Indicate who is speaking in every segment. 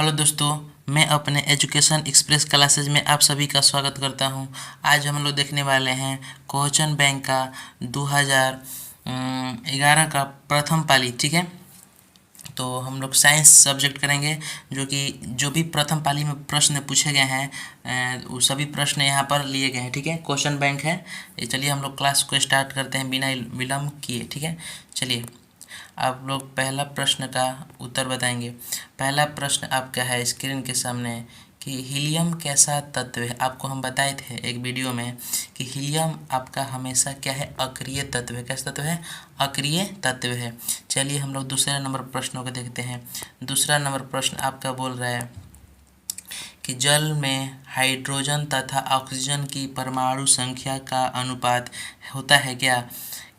Speaker 1: Hello दोस्तों, मैं अपने एजुकेशन एक्सप्रेस क्लासेज में आप सभी का स्वागत करता हूं। आज हम लोग देखने वाले हैं क्वेश्चन बैंक का 2011 का प्रथम पाली। ठीक है, तो हम लोग साइंस सब्जेक्ट करेंगे। जो भी प्रथम पाली में प्रश्न पूछे गए हैं वो सभी प्रश्न यहाँ पर लिए गए हैं। ठीक है, क्वेश्चन बैंक है ये। चलिए हम लोग क्लास को स्टार्ट करते हैं बिना विलम्ब किए। ठीक है, चलिए आप लोग पहला प्रश्न का उत्तर बताएंगे। पहला प्रश्न आपका है स्क्रीन के सामने कि हीलियम कैसा तत्व है। आपको हम बताए थे एक वीडियो में कि हीलियम आपका हमेशा क्या है, अक्रिय तत्व है। कैसा तत्व है? अक्रिय तत्व है। चलिए हम लोग दूसरे नंबर प्रश्नों को देखते हैं। दूसरा नंबर प्रश्न आपका बोल रहा है कि जल में हाइड्रोजन तथा ऑक्सीजन की परमाणु संख्या का अनुपात होता है क्या?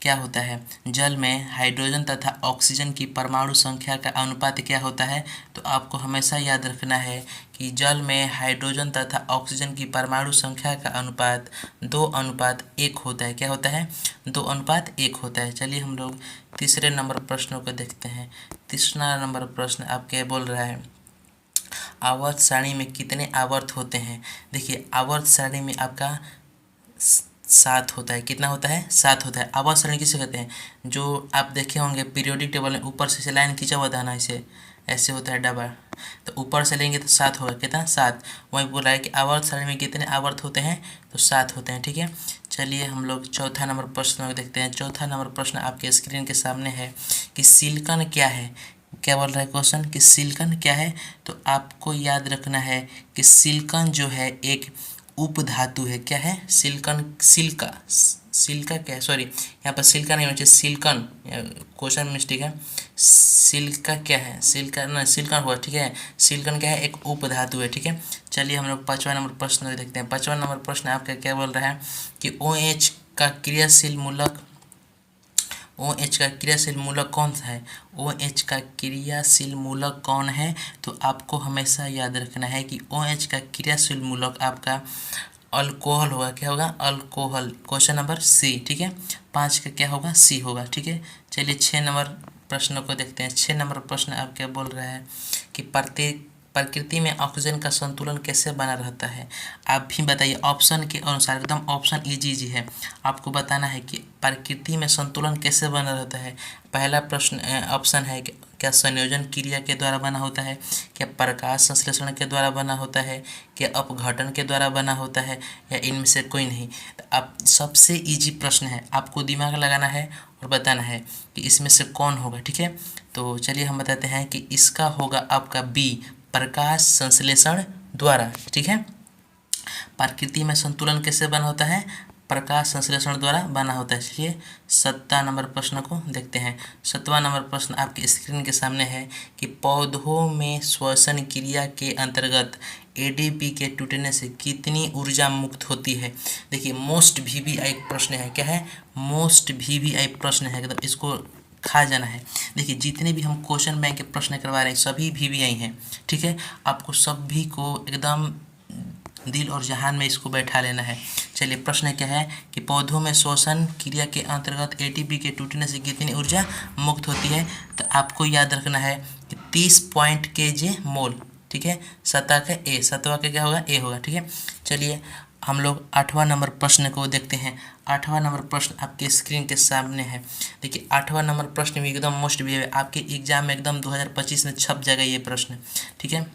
Speaker 1: क्या होता है? जल में हाइड्रोजन तथा ऑक्सीजन की परमाणु संख्या का अनुपात क्या होता है? तो आपको हमेशा याद रखना है कि जल में हाइड्रोजन तथा ऑक्सीजन की परमाणु संख्या का अनुपात 2:1 होता है। क्या होता है? 2:1 होता है। चलिए हम लोग तीसरे नंबर प्रश्नों को देखते हैं। तीसरा नंबर प्रश्न आपके बोल रहा है आवर्त सारणी में कितने आवर्त होते हैं। देखिए आवर्त सारणी में आपका 7 होता है। कितना होता है? 7 होता है। आवर्त सारणी किसे कहते हैं? जो आप देखे होंगे पीरियोडिक टेबल में ऊपर से लाइन खींचा हुआ था ना, इसे ऐसे होता है डबल, तो ऊपर से लेंगे तो 7 होगा। कितना? 7। वही बोल रहा है कि आवर्त सारणी में कितने आवर्त होते हैं, तो 7 होते हैं। ठीक है, चलिए हम लोग चौथा नंबर प्रश्न देखते हैं। चौथा नंबर प्रश्न आपके स्क्रीन के सामने है कि सिलिकॉन क्या है। क्या बोल रहा है क्वेश्चन कि सिलिकॉन क्या है? तो आपको याद रखना है कि सिलिकॉन जो है एक उपधातु है। क्या है? सिलिकॉन, सिल्का, सिल्का क्या है, सॉरी यहाँ पर सिल्का नहीं होना चाहिए, सिलिकॉन, क्वेश्चन मिस्टेक है। सिल्का क्या है? सिल्का ना, सिलिकॉन हुआ। ठीक है, सिलिकॉन क्या है? एक उपधातु है। ठीक है, चलिए हम लोग पाँचवा नंबर प्रश्न देखते हैं। पाँचवा नंबर प्रश्न आपका क्या बोल रहा है कि OH का क्रियाशील मूलक, OH का क्रियाशील मूलक कौन सा है? OH का क्रियाशील मूलक कौन है? तो आपको हमेशा याद रखना है कि OH का क्रियाशील मूलक आपका अल्कोहल होगा। क्या होगा? अल्कोहल। Question number C. ठीक है, 5 का क्या होगा? सी होगा। ठीक है, चलिए 6 नंबर प्रश्न को देखते हैं। 6 नंबर प्रश्न आप क्या बोल रहा है कि प्रकृति में ऑक्सीजन का संतुलन कैसे बना रहता है। आप भी बताइए ऑप्शन के अनुसार, एकदम ऑप्शन इजी है। आपको बताना है कि प्रकृति में संतुलन कैसे बना रहता है। पहला प्रश्न ऑप्शन है कि क्या संयोजन क्रिया के द्वारा बना होता है, क्या प्रकाश संश्लेषण के द्वारा बना होता है, क्या अपघटन के द्वारा बना होता है, या इनमें से कोई नहीं। तो आप सबसे इजी प्रश्न है, आपको दिमाग लगाना है और बताना है कि इसमें से कौन होगा। ठीक है, तो चलिए हम बताते हैं कि इसका होगा आपका बी, प्रकाश संश्लेषण द्वारा। ठीक है, प्रकृति में संतुलन कैसे बना होता है? प्रकाश संश्लेषण द्वारा बना होता है। चलिए 7वां नंबर प्रश्न को देखते हैं। 7वां नंबर प्रश्न आपके स्क्रीन के सामने है कि पौधों में श्वसन क्रिया के अंतर्गत ADP के टूटने से कितनी ऊर्जा मुक्त होती है। देखिए मोस्ट VVI प्रश्न है। क्या है? मोस्ट VVI प्रश्न है, एकदम इसको खा जाना है। देखिए जितने भी हम क्वेश्चन बैंक के प्रश्न करवा रहे हैं सभी VVI हैं। ठीक है, आपको सभी को एकदम दिल और जहान में इसको बैठा लेना है। चलिए प्रश्न क्या है कि पौधों में श्वसन क्रिया के अंतर्गत ATP के टूटने से कितनी ऊर्जा मुक्त होती है। तो आपको याद रखना है कि 30 पॉइंट kJ मोल। ठीक है, 7 का ए, 7वां का क्या होगा? ए होगा। ठीक है, चलिए हम लोग 8वां नंबर प्रश्न को देखते हैं। 8वां नंबर प्रश्न आपके स्क्रीन के सामने है। देखिए 8वां नंबर प्रश्न भी एकदम मोस्ट भी है, आपके एग्जाम में एकदम 2025 में छप जाएगा ये प्रश्न। ठीक है,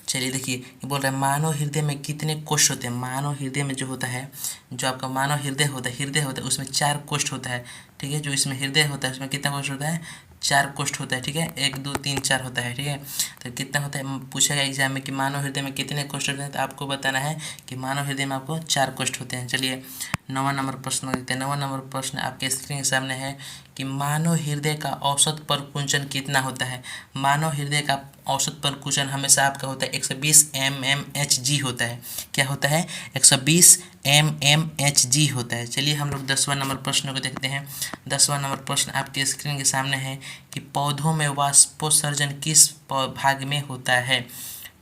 Speaker 1: चलिए देखिए ये बोल रहा है मानव हृदय में कितने कोष होते हैं। मानव हृदय में जो होता है, जो आपका मानव हृदय होता है उसमें 4 कोष्ठ होता है। ठीक है, जो इसमें हृदय होता है उसमें कितना कोष्ठ होता है? 4 कोष्ठ होता है। ठीक है, 1 2 3 4 होता है। ठीक है, तो कितना होता है पूछेगा एग्जाम में कि मानव हृदय में कितने कोष्ठ होते हैं, तो आपको बताना है कि मानव हृदय में आपको 4 कोष्ठ होते हैं। चलिए 9वां नंबर प्रश्न देखते हैं। 9वां नंबर प्रश्न आपके स्क्रीन के सामने है कि मानव हृदय का औसत परकुंचन कितना होता है। मानव हृदय का औसत परकुंचन हमेशा आपका होता है 120 mmHg होता है। क्या होता है? 120 mmHg होता है। चलिए हम लोग 10वां नंबर प्रश्न को देखते हैं। 10वां नंबर प्रश्न आपके स्क्रीन के सामने है कि पौधों में वाष्पोत्सर्जन किस भाग में होता है।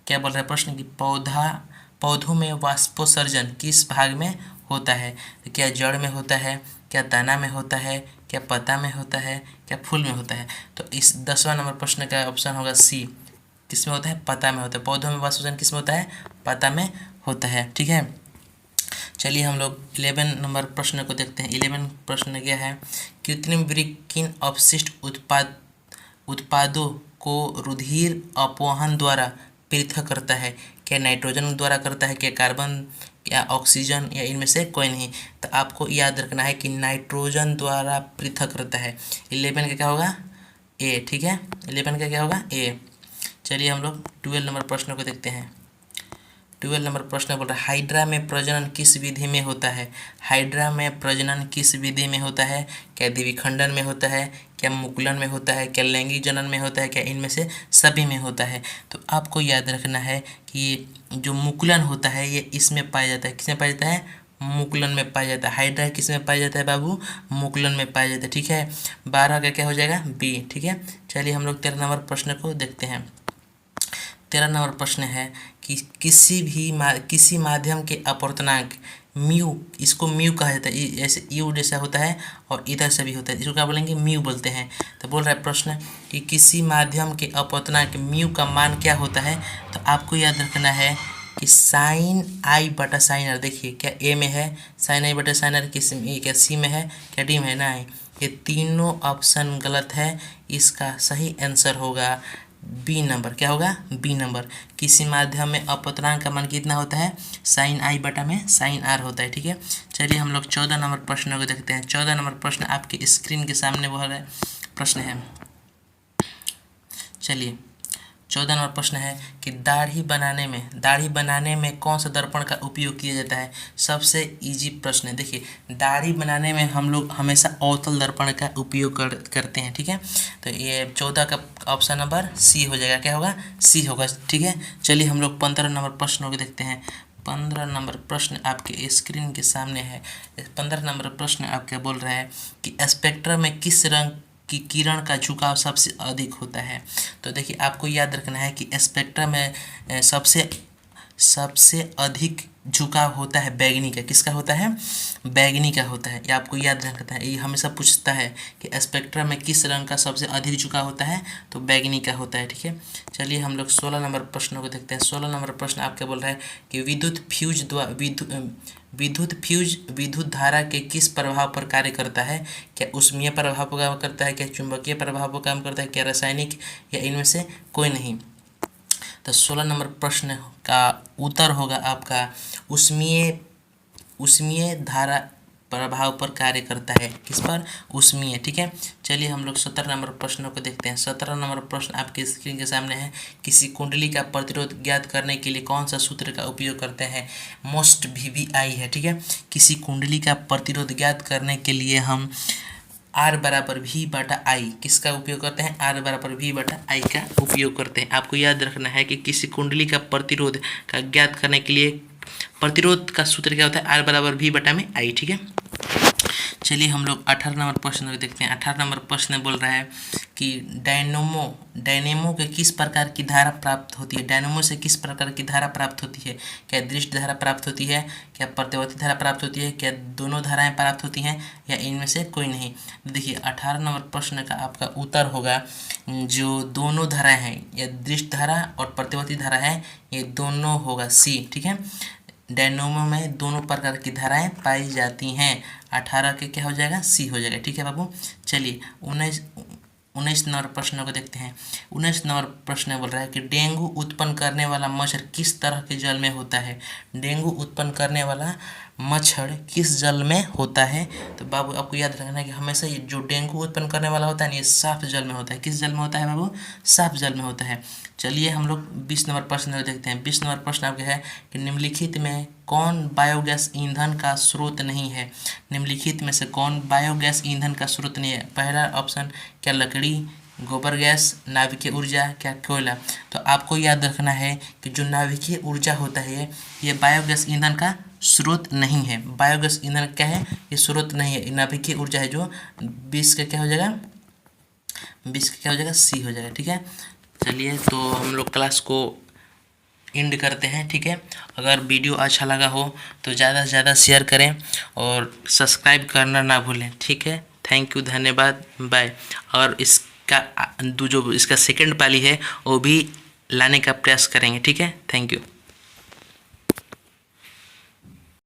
Speaker 1: क्या बोल रहा है प्रश्न कि पौधों में वाष्पोत्सर्जन किस भाग में होता है। तो क्या जड़ में होता है, क्या तना में होता है, क्या पत्ता में होता है, क्या फूल में होता है। तो इस 10वां नंबर प्रश्न का ऑप्शन होगा सी, किस में होता है, पता में होता है। पौधों में वाष्पोत्सर्जन किस में होता है, पता में होता है, ठीक है। चलिए हम लोग 11 नंबर प्रश्न को देखते हैं। 11 प्रश्न क्या है, कृत्रिम वृक्क किन अपशिष्ट उत्पादों को रुधिर अपवहन द्वारा पृथक करता है? क्या नाइट्रोजन द्वारा करता है, क्या कार्बन, या ऑक्सीजन, या इनमें से कोई नहीं? तो आपको याद रखना है कि नाइट्रोजन द्वारा पृथक करता है। 11 का क्या होगा, ए, ठीक है। 11 का क्या होगा, ए। चलिए हम लोग 12 नंबर प्रश्न को देखते हैं। 12 नंबर प्रश्न बोल रहा है, हाइड्रा में प्रजनन किस विधि में होता है? हाइड्रा में प्रजनन किस विधि में होता है? क्या द्विखंडन में होता है, क्या मुकुलन में होता है, क्या लैंगिक जनन में होता है, क्या इनमें से सभी में होता है? तो आपको याद रखना है कि जो मुकुलन होता है ये इसमें पाया जाता है। किसमें पाया जाता है, मुकुलन में पाया जाता है। हाइड्रा किस में पाया जाता है बाबू, मुकुलन में पाया जाता है, ठीक है। 12 का क्या हो जाएगा, बी, ठीक है। चलिए हम लोग 13 नंबर प्रश्न को देखते हैं। 13 नंबर प्रश्न है कि किसी माध्यम के अपवर्तनांक म्यू, इसको म्यू कहा जाता है, ऐसे यू जैसा होता है और इधर से भी होता है, इसको क्या बोलेंगे, म्यू बोलते हैं। तो बोल रहा है प्रश्न कि किसी माध्यम के अपवर्तनांक म्यू का मान क्या होता है? तो आपको याद रखना है कि साइन आई बटा साइन आर, देखिए क्या ए में है साइन आई बटा साइन आर, किस में, क्या सी में है, क्या डी में है, ना। ये तीनों ऑप्शन गलत है, इसका सही आंसर होगा बी नंबर। क्या होगा, बी नंबर। किसी माध्यम में अपवर्तनांक का मान कितना होता है, साइन आई बटा में साइन आर होता है, ठीक है। चलिए हम लोग 14 नंबर प्रश्न को देखते हैं। 14 नंबर प्रश्न आपके स्क्रीन के सामने वो है प्रश्न है। चलिए 14 नंबर प्रश्न है कि दाढ़ी बनाने में कौन सा दर्पण का उपयोग किया जाता है? सबसे इजी प्रश्न है। देखिए दाढ़ी बनाने में हम लोग हमेशा अवतल दर्पण का उपयोग करते हैं, ठीक है। तो ये 14 का ऑप्शन नंबर सी हो जाएगा। क्या होगा, सी होगा, ठीक है। चलिए हम लोग 15 नंबर प्रश्न को देखते हैं। 15 नंबर प्रश्न आपके स्क्रीन के सामने है। 15 नंबर प्रश्न आपके बोल रहा है कि स्पेक्ट्रम में किस रंग की किरण का झुकाव सबसे अधिक होता है? तो देखिए आपको याद रखना है कि स्पेक्ट्रम में सबसे अधिक झुकाव होता है बैगनी का। किसका होता है, बैगनी का होता है। ये आपको याद रखना है, ये हमेशा पूछता है कि स्पेक्ट्रम में किस रंग का सबसे अधिक झुकाव होता है, तो बैगनी का होता है, ठीक है। चलिए हम लोग 16 नंबर प्रश्न को देखते हैं। 16 नंबर प्रश्न आपके बोल रहा है कि विद्युत धारा के किस प्रभाव पर कार्य करता है? क्या ऊष्मीय प्रभाव पर काम करता है, क्या चुंबकीय प्रभाव पर काम करता है, क्या रासायनिक, या इनमें से कोई नहीं? तो 16 नंबर प्रश्न का उत्तर होगा आपका ऊष्मीय धारा प्रभाव पर कार्य करता है। किस पर, ऊष्मीय, ठीक है। चलिए हम लोग 17 नंबर प्रश्नों को देखते हैं। 17 नंबर प्रश्न आपके स्क्रीन के सामने है। किसी कुंडली का प्रतिरोध ज्ञात करने के लिए कौन सा सूत्र का उपयोग करते हैं? मोस्ट VVI है, ठीक है। किसी कुंडली का प्रतिरोध ज्ञात करने के लिए हम R बराबर V बटा आई किसका उपयोग करते हैं? R बराबर V बटा आई का उपयोग करते हैं। आपको याद रखना है कि किसी कुंडली का प्रतिरोध का ज्ञात करने के लिए प्रतिरोध का सूत्र क्या होता है? R बराबर V बटा में आई, ठीक है। चलिए हम लोग 18 नंबर प्रश्न देखते हैं। 18 नंबर प्रश्न बोल रहा है कि डायनेमो के किस प्रकार की धारा प्राप्त होती है? डायनेमो से किस प्रकार की धारा प्राप्त होती है? क्या दृष्ट धारा प्राप्त होती है, क्या प्रत्यावर्ती धारा प्राप्त होती है, क्या दोनों धाराएं प्राप्त होती हैं, या इनमें से कोई नहीं? देखिए 18 नंबर प्रश्न का आपका उत्तर होगा जो दोनों धाराएं हैं, या दृष्ट धारा और प्रत्यावर्ती धारा है, ये दोनों होगा सी, ठीक है। डायनेमो में दोनों प्रकार की धाराएं पाई जाती हैं। 18 के क्या हो जाएगा, सी हो जाएगा, ठीक है बाबू। चलिए 19 नंबर प्रश्न को देखते हैं। 19 नंबर प्रश्न बोल रहा है कि डेंगू उत्पन्न करने वाला मच्छर किस तरह के जल में होता है? डेंगू उत्पन्न करने वाला मच्छर किस जल में होता है? तो बाबू आपको याद रखना है कि हमेशा ये जो डेंगू उत्पन्न करने वाला होता है ना, ये साफ जल में होता है। किस जल में होता है बाबू? साफ जल में होता है। चलिए हम लोग 20 नंबर प्रश्न देखते हैं। 20 नंबर प्रश्न आपके है कि निम्नलिखित में कौन बायोगैस ईंधन का स्रोत नहीं है? निम्नलिखित में से कौन बायोगैस ईंधन का स्रोत नहीं है? पहला ऑप्शन क्या लकड़ी, गोबर गैस, नाभिकीय ऊर्जा, क्या कोयला? तो आपको याद रखना है कि जो नाभिकीय ऊर्जा होता है ये बायोगैस ईंधन का स्रोत नहीं है। बायोगैस ईंधन क्या है, ये स्रोत नहीं है, नाभिकीय ऊर्जा है। जो 20 का क्या हो जाएगा, 20 का क्या हो जाएगा, सी हो जाएगा, ठीक है। चलिए तो हम लोग क्लास को एंड करते हैं, ठीक है। अगर वीडियो अच्छा लगा हो तो ज़्यादा से ज़्यादा शेयर करें और सब्सक्राइब करना ना भूलें, ठीक है। थैंक यू, धन्यवाद, बाय। और इसका जो इसका सेकंड पाली है वो भी लाने का प्रयास करेंगे। ठीक है, थैंक यू।